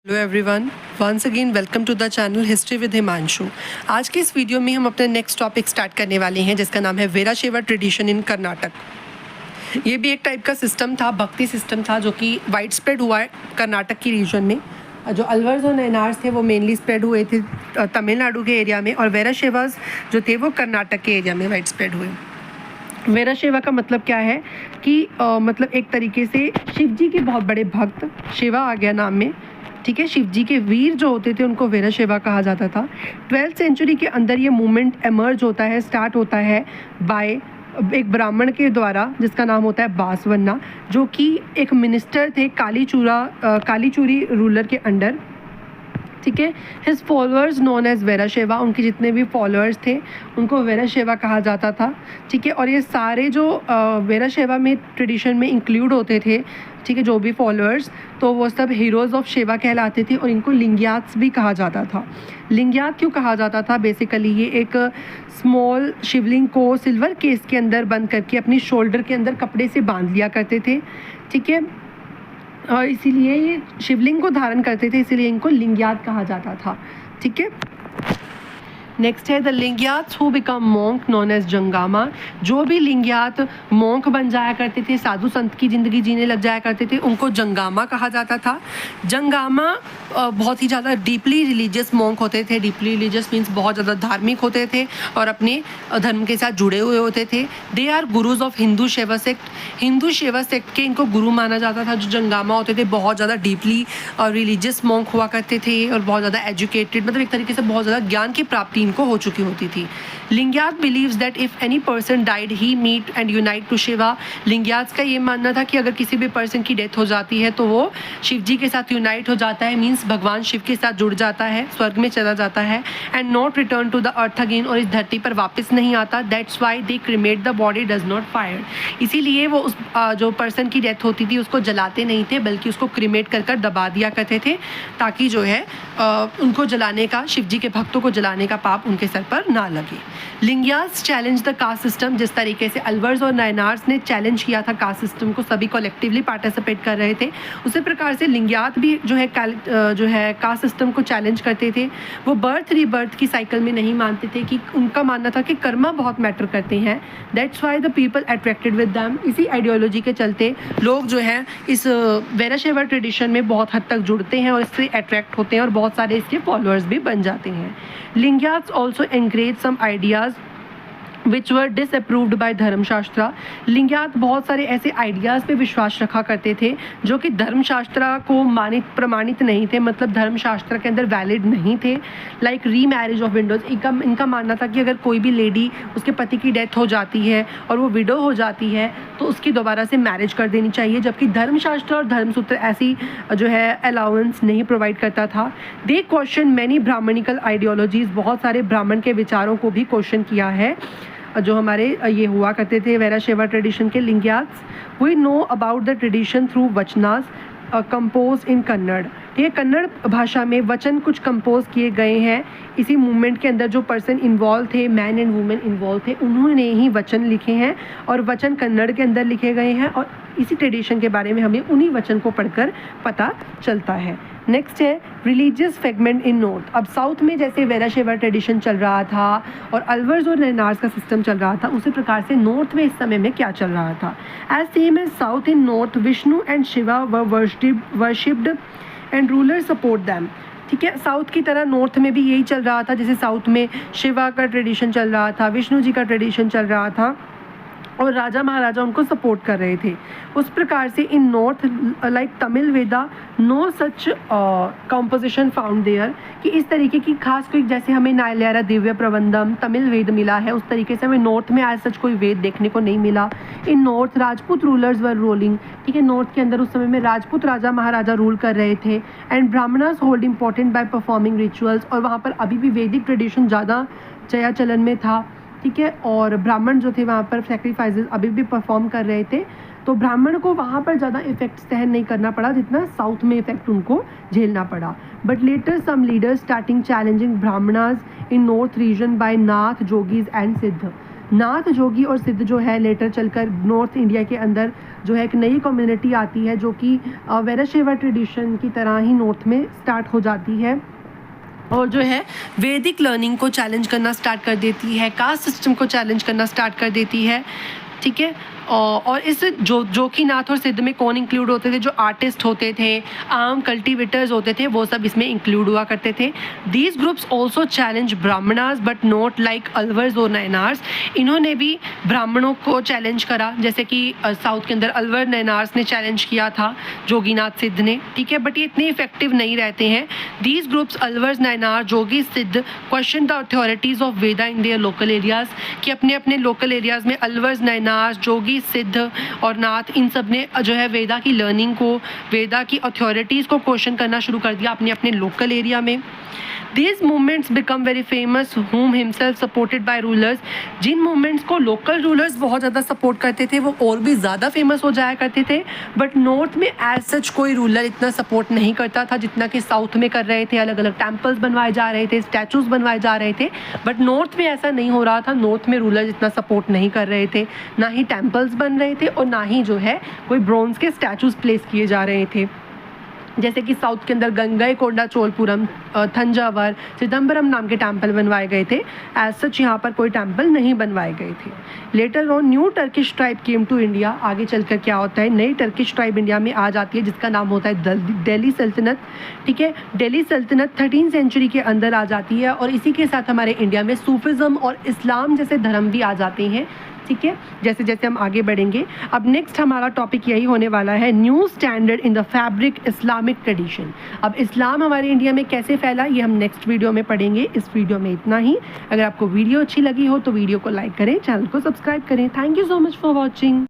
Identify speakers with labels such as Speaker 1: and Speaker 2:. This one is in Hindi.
Speaker 1: Hello everyone, once again welcome to the channel history with Himanshu. आज के इस वीडियो में हम अपना नेक्स्ट टॉपिक स्टार्ट करने वाले हैं जिसका नाम है वीराशैव ट्रेडिशन इन कर्नाटक। ये भी एक टाइप का सिस्टम था, भक्ति सिस्टम था, जो कि वाइड स्प्रेड हुआ है कर्नाटक की रीजन में। जो अलवर्स और नयनार्स थे वो मेनली स्प्रेड हुए थे तमिलनाडु के एरिया में, और वीराशैवास जो थे वो कर्नाटक के एरिया में वाइड स्प्रेड हुए। वीराशैवा का मतलब क्या है कि मतलब एक तरीके से शिव जी के बहुत बड़े भक्त, शिवा आ गया नाम में, ठीक है। शिव जी के वीर जो होते थे उनको वीराशैवा कहा जाता था। 12th सेंचुरी के अंदर ये मूवमेंट एमर्ज होता है, स्टार्ट होता है बाय एक ब्राह्मण के द्वारा जिसका नाम होता है बासवन्ना, जो कि एक मिनिस्टर थे कालीचूरी रूलर के अंडर, ठीक है। हिज फॉलोअर्स नोन एज वीराशैवा, उनके जितने भी फॉलोअर्स थे उनको वीराशैवा कहा जाता था, ठीक है। और ये सारे जो वीराशैवा में ट्रेडिशन में इंक्लूड होते थे, ठीक है, जो भी फॉलोअर्स, तो वो सब हीरोज़ ऑफ शिवा कहलाते थे और इनको लिंग्यात्स भी कहा जाता था। लिंग्यात क्यों कहा जाता था? बेसिकली ये एक स्मॉल शिवलिंग को सिल्वर केस के अंदर बंद करके अपनी शोल्डर के अंदर कपड़े से बांध लिया करते थे, ठीक है। और इसीलिए ये शिवलिंग को धारण करते थे, इसीलिए इनको लिंग्यात कहा जाता था, ठीक है। नेक्स्ट है the Lingayats who become monk known as Jangama. जो भी लिंग्यात मॉन्क बन जाया करते थे, साधु संत की ज़िंदगी जीने लग जाया करते थे, उनको जंगामा कहा जाता था। जंगामा बहुत ही ज़्यादा डीपली रिलीजियस मॉन्क होते थे। डीपली रिलीजियस मीन्स बहुत ज़्यादा धार्मिक होते थे और अपने धर्म के साथ जुड़े हुए होते थे। They are gurus of Hindu Shaiva sect. Hindu Shaiva sect के इनको गुरु माना जाता था। जो जंगामा होते थे बहुत ज़्यादा डीपली और रिलीजियस मॉन्क हुआ करते थे और बहुत ज़्यादा एजुकेटेड, मतलब एक तरीके से बहुत ज़्यादा ज्ञान की प्राप्ति इनको हो चुकी होती थी। Lingayat believes that if any person died he meet and unite to Shiva. Lingayats का ये मानना था कि अगर किसी भी पर्सन की डेथ हो जाती है तो वो शिव जी के साथ यूनाइट हो जाता है, मीन्स भगवान शिव के साथ जुड़ जाता है, स्वर्ग में चला जाता है, and not return to the earth again, और इस धरती पर वापस नहीं आता। That's why they cremate the body does not fire. इसीलिए वो उस जो पर्सन की डेथ होती थी उसको जलाते नहीं थे, बल्कि उसको क्रिमेट कर दबा दिया करते थे, ताकि जो है उनको जलाने का, शिव जी के भक्तों को जलाने का पाप उनके सर पर ना लगे। लिंग्यात्स चैलेंज द कास्ट सिस्टम। जिस तरीके से अलवर्स और नयनार्स ने चैलेंज किया था कास्ट सिस्टम को, सभी कलेक्टिवली पार्टिसिपेट कर रहे थे, उसी प्रकार से लिंग्यात भी जो है कास्ट सिस्टम को चैलेंज करते थे। वो बर्थ रीबर्थ की साइकिल में नहीं मानते थे, कि उनका मानना था कि कर्मा बहुत मैटर करते हैं। That's why the people attracted with them. इसी आइडियोलॉजी के चलते लोग जो हैं इस वीराशैवा ट्रेडिशन में बहुत हद तक जुड़ते हैं और इससे अट्रैक्ट होते हैं और बहुत सारे इसके फॉलोअर्स भी बन जाते हैं। Lingayats also encourage some ideas which were disapproved by Dharmashastra. Lingayat बहुत सारे ऐसे आइडियाज़ पे विश्वास रखा करते थे जो कि धर्मशास्त्र को प्रमाणित नहीं थे, मतलब धर्मशास्त्र के अंदर वैलिड नहीं थे। लाइक री मैरिज ऑफ विडोज। इनका मानना था कि अगर कोई भी लेडी, उसके पति की डेथ हो जाती है और वो विडो हो जाती है तो उसकी दोबारा से मैरिज कर देनी चाहिए, जबकि धर्मशास्त्र और धर्मसूत्र ऐसी जो है अलाउंस नहीं प्रोवाइड करता था। दे क्वेश्चन मैनी ब्राह्मणिकल आइडियोलॉजीज। बहुत सारे ब्राह्मण के विचारों को भी क्वेश्चन किया है जो हमारे ये हुआ करते थे वीराशैवा ट्रेडिशन के Lingayats. We know about the tradition through vachanas compose in Kannada. ये कन्नड़ भाषा में वचन कुछ कंपोज किए गए हैं। इसी मूवमेंट के अंदर जो पर्सन इन्वॉल्व थे, मैन एंड वुमेन इन्वॉल्व थे, उन्होंने ही वचन लिखे हैं और वचन कन्नड़ के अंदर लिखे गए हैं, और इसी ट्रेडिशन के बारे में हमें उन्हीं वचन को पढ़कर पता चलता है। नेक्स्ट है रिलीजियस फ्रेगमेंट इन नॉर्थ। अब साउथ में जैसे वीराशैवा ट्रेडिशन चल रहा था और अलवर्स और नयनार्स का सिस्टम चल रहा था, उसी प्रकार से नॉर्थ में इस समय में क्या चल रहा था? As same as south in north, Vishnu and Shiva were worshipped and ruler support them. ठीक है, साउथ की तरह नॉर्थ में भी यही चल रहा था। जैसे साउथ में शिवा का ट्रेडिशन चल रहा था, विष्णु जी का ट्रेडिशन चल रहा था और राजा महाराजा उनको सपोर्ट कर रहे थे। उस प्रकार से in north like Tamil Veda no such composition found there, कि इस तरीके की खास कोई, जैसे हमें नायल्यारा दिव्य प्रबंधम तमिल वेद मिला है, उस तरीके से हमें नॉर्थ में आज सच कोई वेद देखने को नहीं मिला। In north Rajput rulers were ruling. ठीक है, नॉर्थ के अंदर उस समय में राजपूत राजा महाराजा रूल कर रहे थे। And Brahmanas hold important by performing rituals. और वहाँ पर अभी भी वैदिक ट्रेडिशन ज़्यादा चया चलन में था, ठीक है, और ब्राह्मण जो थे वहाँ पर सेक्रीफाइसेस अभी भी परफॉर्म कर रहे थे। तो ब्राह्मण को वहाँ पर ज़्यादा इफेक्ट सहन नहीं करना पड़ा जितना साउथ में इफेक्ट उनको झेलना पड़ा। But later some leaders starting challenging Brahmanas in north region by Nath, जोगीज एंड सिद्ध। नाथ, जोगी और सिद्ध जो है लेटर चलकर नॉर्थ इंडिया के अंदर जो है एक नई कम्युनिटी आती है जो कि वीराशैव ट्रेडिशन की तरह ही नॉर्थ में स्टार्ट हो जाती है और जो है वैदिक लर्निंग को चैलेंज करना स्टार्ट कर देती है, कास्ट सिस्टम को चैलेंज करना स्टार्ट कर देती है। ठीक है, और इस जोगीनाथ और सिद्ध में कौन इंक्लूड होते थे? जो आर्टिस्ट होते थे, आम कल्टिवेटर्स होते थे, वो सब इसमें इंक्लूड हुआ करते थे। These groups also challenge Brahmanas but not like Alvars और नयनार्स। इन्होंने भी ब्राह्मणों को चैलेंज करा, जैसे कि साउथ के अंदर अलवर नयनार्स ने चैलेंज किया था जोगीनाथ सिद्ध ने। ठीक है, बट ये इतने इफेक्टिव नहीं रहते हैं। दीज ग्रुप्स अलवर्स नयनार जोगी सिद्ध question the authorities of Veda in their local areas, कि अपने अपने लोकल एरियाज़ में अलवर्स नयनार जोगी सिद्ध और नाथ इन सब ने जो है वेदा की लर्निंग को, वेदा की अथॉरिटीज़ को क्वेश्चन करना शुरू कर दिया अपने अपने लोकल एरिया में। These movements become very famous, whom himself supported by rulers। जिन मूवमेंट्स को लोकल रूलर्स बहुत ज़्यादा सपोर्ट करते थे वो और भी ज़्यादा फेमस हो जाया करते थे, बट नॉर्थ में एज सच कोई रूलर इतना सपोर्ट नहीं करता था जितना कि साउथ में कर रहे थे। अलग अलग टेम्पल्स बनवाए जा रहे थे, स्टैचूज़ बनवाए जा रहे थे, बट नॉर्थ में ऐसा नहीं हो रहा था। नॉर्थ में रूलर्स इतना सपोर्ट नहीं कर रहे थे, ना ही टेम्पल्स बन रहे थे और ना ही जो है कोई ब्रॉन्ज के स्टैचूज़ प्लेस किए जा रहे थे। जैसे कि साउथ के अंदर गंगईकोंडा चोलपुरम, थंजावर, चिदम्बरम नाम के टेम्पल बनवाए गए थे। एज सच यहाँ पर कोई टेम्पल नहीं बनवाए गए थे। Later on new Turkish tribe came to India. आगे चलकर क्या होता है, नई टर्किश ट्राइब इंडिया में आ जाती है जिसका नाम होता है दिल्ली सल्तनत। ठीक है, दिल्ली सल्तनत 13वीं सेंचुरी के अंदर आ जाती है और इसी के साथ हमारे इंडिया में सूफिज़म और इस्लाम जैसे धर्म भी आ जाते हैं। ठीक है, जैसे जैसे हम आगे बढ़ेंगे। अब नेक्स्ट हमारा टॉपिक यही होने वाला है, new standard in the fabric Islamic tradition. अब इस्लाम हमारे इंडिया में कैसे फैला ये हम नेक्स्ट वीडियो में पढ़ेंगे। इस वीडियो में इतना ही। अगर आपको वीडियो अच्छी लगी हो तो वीडियो को लाइक करें, चैनल को सब्सक्राइब करें। Thank you so much for watching.